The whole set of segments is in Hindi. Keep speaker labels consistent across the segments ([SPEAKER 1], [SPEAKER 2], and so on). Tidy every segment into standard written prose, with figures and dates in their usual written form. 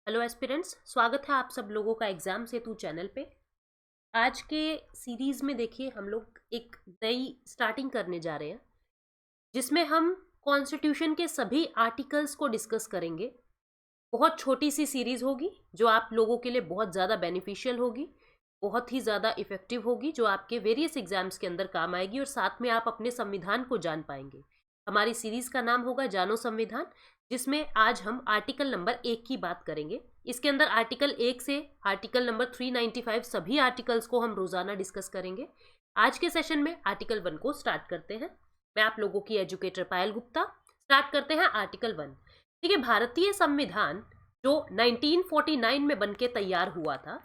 [SPEAKER 1] हेलो एस्पिरेंट्स, स्वागत है आप सब लोगों का एग्जाम सेतु चैनल पे। आज के सीरीज में देखिए हम लोग एक नई स्टार्टिंग करने जा रहे हैं जिसमें हम कॉन्स्टिट्यूशन के सभी आर्टिकल्स को डिस्कस करेंगे। बहुत छोटी सी सीरीज होगी जो आप लोगों के लिए बहुत ज़्यादा बेनिफिशियल होगी, बहुत ही ज़्यादा इफेक्टिव होगी, जो आपके वेरियस एग्जाम्स के अंदर काम आएगी और साथ में आप अपने संविधान को जान पाएंगे। हमारी सीरीज का नाम होगा जानो संविधान, जिसमें आज हम आर्टिकल नंबर 1 की बात करेंगे। इसके अंदर आर्टिकल 1 से आर्टिकल नंबर 395 सभी आर्टिकल्स को हम रोजाना डिस्कस करेंगे। आज के सेशन में आर्टिकल 1 को स्टार्ट करते हैं। मैं आप लोगों की एजुकेटर पायल गुप्ता। स्टार्ट करते हैं आर्टिकल 1। ठीक है, भारतीय संविधान जो 1949 में बनके तैयार हुआ था,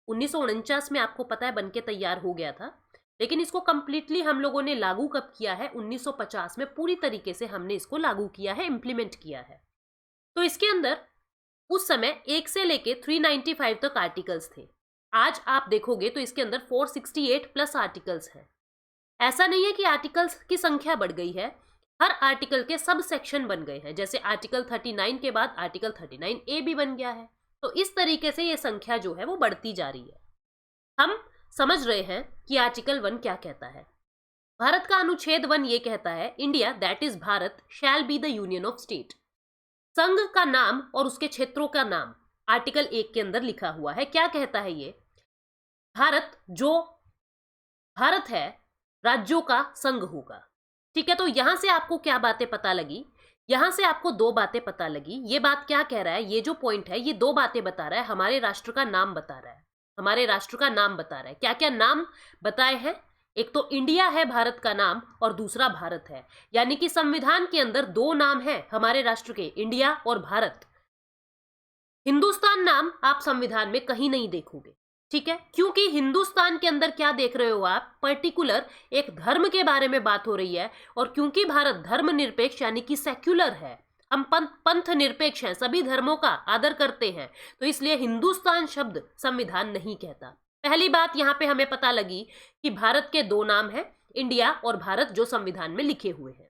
[SPEAKER 1] 1949 में आपको पता है बनके तैयार हो गया था, लेकिन इसको कंप्लीटली हम लोगों ने लागू कब किया है? 1950 में पूरी तरीके से हमने इसको लागू किया है, इंप्लीमेंट किया है। तो इसके अंदर उस समय 1 से लेके 395 तक आर्टिकल्स थे। आज आप देखोगे तो इसके अंदर 468 प्लस आर्टिकल्स हैं। ऐसा नहीं है कि आर्टिकल्स की संख्या बढ़ गई है, हर आर्टिकल के सब सेक्शन बन गए हैं। जैसे आर्टिकल 39 के बाद आर्टिकल 39A भी बन गया है। तो इस तरीके से ये संख्या जो है वो बढ़ती जा रही है। हम समझ रहे हैं कि आर्टिकल 1 क्या कहता है। भारत का अनुच्छेद 1 ये कहता है, India that is Bharat shall be the union of state. संघ का नाम और उसके क्षेत्रों का नाम आर्टिकल 1 के अंदर लिखा हुआ है। क्या कहता है ये? भारत जो भारत है राज्यों का संघ होगा। ठीक है, तो यहां से आपको क्या बातें पता लगी? यहां से आपको दो बातें पता लगी। ये बात क्या कह रहा है? ये जो पॉइंट है ये दो बातें बता रहा है। हमारे राष्ट्र का नाम बता रहा है, हमारे राष्ट्र का नाम बता रहा है। क्या क्या नाम बताए हैं? एक तो इंडिया है भारत का नाम और दूसरा भारत है। यानी कि संविधान के अंदर दो नाम है हमारे राष्ट्र के, इंडिया और भारत। हिंदुस्तान नाम आप संविधान में कहीं नहीं देखोगे। ठीक है, क्योंकि हिंदुस्तान के अंदर क्या देख रहे हो आप? पर्टिकुलर एक धर्म के बारे में बात हो रही है, और क्योंकि भारत धर्मनिरपेक्ष यानी कि सेक्युलर है, हम पंथ निरपेक्ष हैं, सभी धर्मों का आदर करते हैं, तो इसलिए हिंदुस्तान शब्द संविधान नहीं कहता। पहली बात यहां पे हमें पता लगी कि भारत के दो नाम हैं, इंडिया और भारत, जो संविधान में लिखे हुए हैं।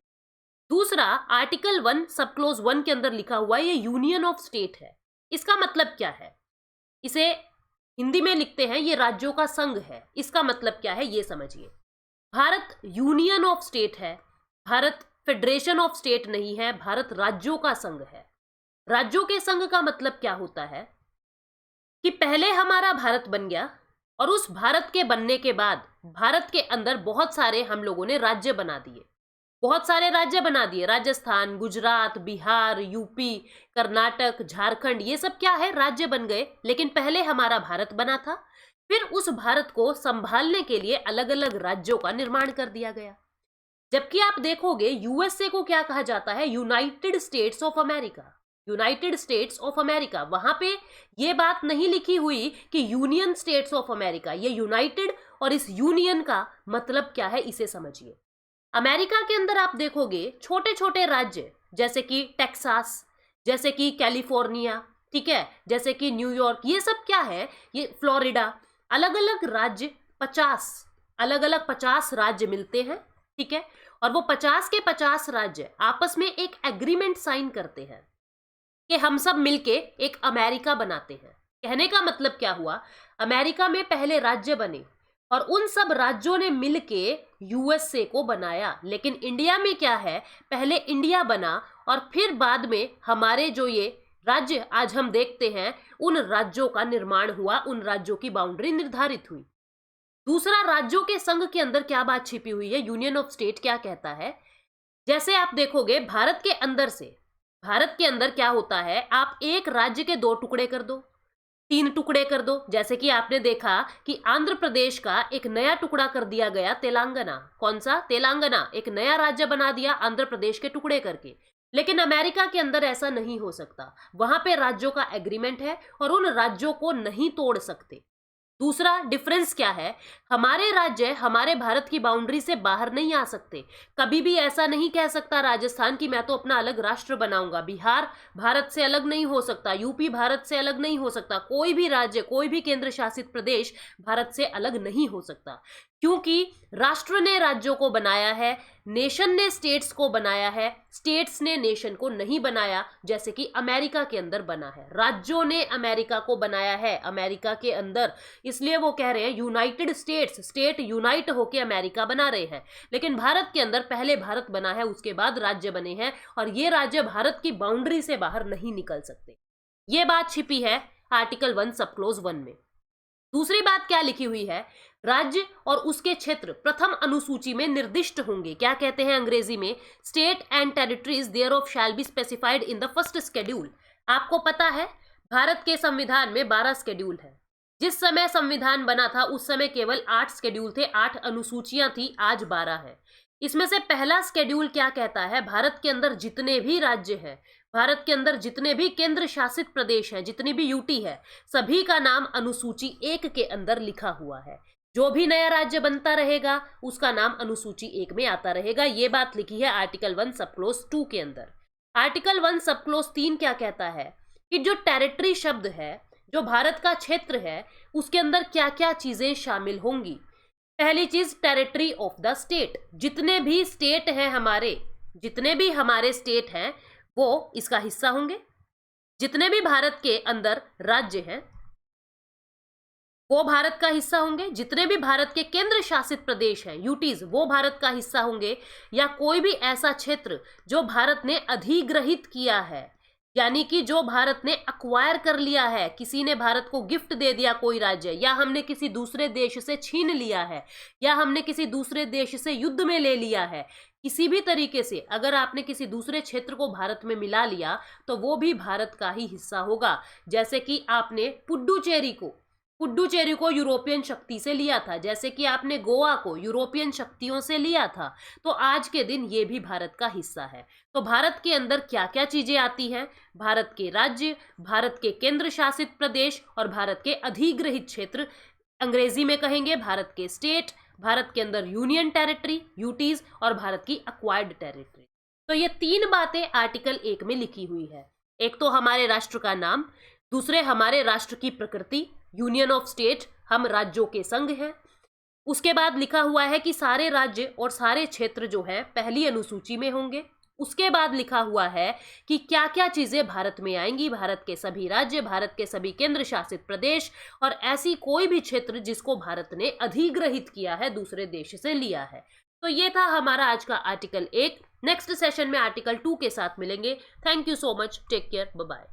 [SPEAKER 1] दूसरा, आर्टिकल 1 सब क्लोज 1 के अंदर लिखा हुआ है ये यूनियन ऑफ स्टेट है। इसका मतलब क्या है? इसे हिंदी में लिखते हैं ये राज्यों का संघ है। इसका मतलब क्या है ये समझिए। भारत यूनियन ऑफ स्टेट है, भारत फेडरेशन ऑफ स्टेट नहीं है, भारत राज्यों का संघ है। राज्यों के संघ का मतलब क्या होता है कि पहले हमारा भारत बन गया और उस भारत के बनने के बाद भारत के अंदर बहुत सारे हम लोगों ने राज्य बना दिए, बहुत सारे राज्य बना दिए। राजस्थान, गुजरात, बिहार, यूपी, कर्नाटक, झारखंड, ये सब क्या है? राज्य बन गए। लेकिन पहले हमारा भारत बना था, फिर उस भारत को संभालने के लिए अलग अलग राज्यों का निर्माण कर दिया गया। जबकि आप देखोगे यूएसए को क्या कहा जाता है? United states of America. United states of America, वहां पे ये बात नहीं लिखी हुई कि यूनियन स्टेट्स ऑफ अमेरिका। ये यूनाइटेड और इस यूनियन का मतलब क्या है इसे समझिए। अमेरिका के अंदर आप देखोगे छोटे छोटे राज्य, जैसे कि टेक्सास, जैसे कि कैलिफोर्निया, ठीक है, जैसे कि न्यूयॉर्क, ये सब क्या है? ये फ्लोरिडा, अलग अलग राज्य, 50 अलग अलग 50 राज्य मिलते हैं। ठीक है, और वो 50 के 50 राज्य आपस में एक एग्रीमेंट साइन करते हैं कि हम सब मिलके एक अमेरिका बनाते हैं। कहने का मतलब क्या हुआ? अमेरिका में पहले राज्य बने और उन सब राज्यों ने मिलके यूएसए को बनाया। लेकिन इंडिया में क्या है? पहले इंडिया बना और फिर बाद में हमारे जो ये राज्य आज हम देखते हैं, उन राज्यों का निर्माण हुआ, उन राज्यों की बाउंड्री निर्धारित हुई। दूसरा, राज्यों के संघ के अंदर क्या बात छिपी हुई है? यूनियन ऑफ स्टेट क्या कहता है? जैसे आप देखोगे भारत के अंदर से, भारत के अंदर क्या होता है? आप एक राज्य के दो टुकड़े कर दो, तीन टुकड़े कर दो। जैसे कि आपने देखा कि आंध्र प्रदेश का एक नया टुकड़ा कर दिया गया, तेलंगाना। कौन सा? तेलंगाना, एक नया राज्य बना दिया आंध्र प्रदेश के टुकड़े करके। लेकिन अमेरिका के अंदर ऐसा नहीं हो सकता, वहां पे राज्यों का एग्रीमेंट है और उन राज्यों को नहीं तोड़ सकते। दूसरा डिफरेंस क्या है? हमारे राज्य हमारे भारत की बाउंड्री से बाहर नहीं आ सकते। कभी भी ऐसा नहीं कह सकता राजस्थान की मैं तो अपना अलग राष्ट्र बनाऊंगा। बिहार भारत से अलग नहीं हो सकता, यूपी भारत से अलग नहीं हो सकता, कोई भी राज्य, कोई भी केंद्र शासित प्रदेश भारत से अलग नहीं हो सकता। क्योंकि राष्ट्र ने राज्यों को बनाया है, नेशन ने स्टेट्स को बनाया है, स्टेट्स ने नेशन को नहीं बनाया, जैसे कि अमेरिका के अंदर बना है। राज्यों ने अमेरिका को बनाया है अमेरिका के अंदर, इसलिए वो कह रहे हैं यूनाइटेड स्टेट्स, स्टेट यूनाइट होके अमेरिका बना रहे हैं। लेकिन भारत के अंदर पहले भारत बना है, उसके बाद राज्य बने हैं, और ये राज्य भारत की बाउंड्री से बाहर नहीं निकल सकते। ये बात छिपी है आर्टिकल 1 सब क्लोज 1 में। दूसरी बात क्या लिखी हुई है, राज्य और उसके क्षेत्र प्रथम अनुसूची में निर्दिष्ट होंगे। क्या कहते हैं अंग्रेजी में, state and territories thereof shall be specified in the first schedule. आपको पता है भारत के संविधान में 12 शेड्यूल है। जिस समय संविधान बना था उस समय केवल 8 शेड्यूल थे, 8 अनुसूचियां थी, आज 12 है। इसमें से पहला शेड्यूल क्या कहता है, भारत के अंदर जितने भी राज्य हैं, भारत के अंदर जितने भी केंद्र शासित प्रदेश हैं, जितनी भी यूटी है, सभी का नाम अनुसूची 1 के अंदर लिखा हुआ है। जो भी नया राज्य बनता रहेगा उसका नाम अनुसूची 1 में आता रहेगा। ये बात लिखी है आर्टिकल 1 सब क्लोज 2 के अंदर। आर्टिकल 1 सब क्लोज 3 क्या कहता है कि जो टेरिटरी शब्द है, जो भारत का क्षेत्र है, उसके अंदर क्या क्या चीजें शामिल होंगी। पहली चीज, टेरिटरी ऑफ द स्टेट। जितने भी स्टेट हैं हमारे, जितने भी हमारे स्टेट हैं वो इसका हिस्सा होंगे। जितने भी भारत के अंदर राज्य हैं वो भारत का हिस्सा होंगे। जितने भी भारत के केंद्र शासित प्रदेश हैं, यूटीज, वो भारत का हिस्सा होंगे। या कोई भी ऐसा क्षेत्र जो भारत ने अधिग्रहित किया है, यानी कि जो भारत ने अक्वायर कर लिया है, किसी ने भारत को गिफ्ट दे दिया कोई राज्य, या हमने किसी दूसरे देश से छीन लिया है, या हमने किसी दूसरे देश से युद्ध में ले लिया है, किसी भी तरीके से अगर आपने किसी दूसरे क्षेत्र को भारत में मिला लिया तो वो भी भारत का ही हिस्सा होगा। जैसे कि आपने पुडुचेरी को यूरोपियन शक्ति से लिया था, जैसे कि आपने गोवा को यूरोपियन शक्तियों से लिया था, तो आज के दिन ये भी भारत का हिस्सा है। तो भारत के अंदर क्या क्या चीजें आती हैं, भारत के राज्य, भारत के केंद्र शासित प्रदेश और भारत के अधिग्रहित क्षेत्र, अंग्रेजी में कहेंगे भारत के स्टेट, भारत के अंदर यूनियन टेरिटरी, यूटीज, और भारत की अक्वायर्ड टेरिटरी। तो ये 3 बातें आर्टिकल 1 में लिखी हुई है। एक तो हमारे राष्ट्र का नाम, दूसरे हमारे राष्ट्र की प्रकृति, यूनियन ऑफ स्टेट, हम राज्यों के संघ हैं। उसके बाद लिखा हुआ है कि सारे राज्य और सारे क्षेत्र जो है पहली अनुसूची में होंगे। उसके बाद लिखा हुआ है कि क्या क्या चीजें भारत में आएंगी, भारत के सभी राज्य, भारत के सभी केंद्र शासित प्रदेश, और ऐसी कोई भी क्षेत्र जिसको भारत ने अधिग्रहित किया है, दूसरे देश से लिया है। तो ये था हमारा आज का आर्टिकल 1। नेक्स्ट सेशन में आर्टिकल 2 के साथ मिलेंगे। Thank you so much, take care, bye bye.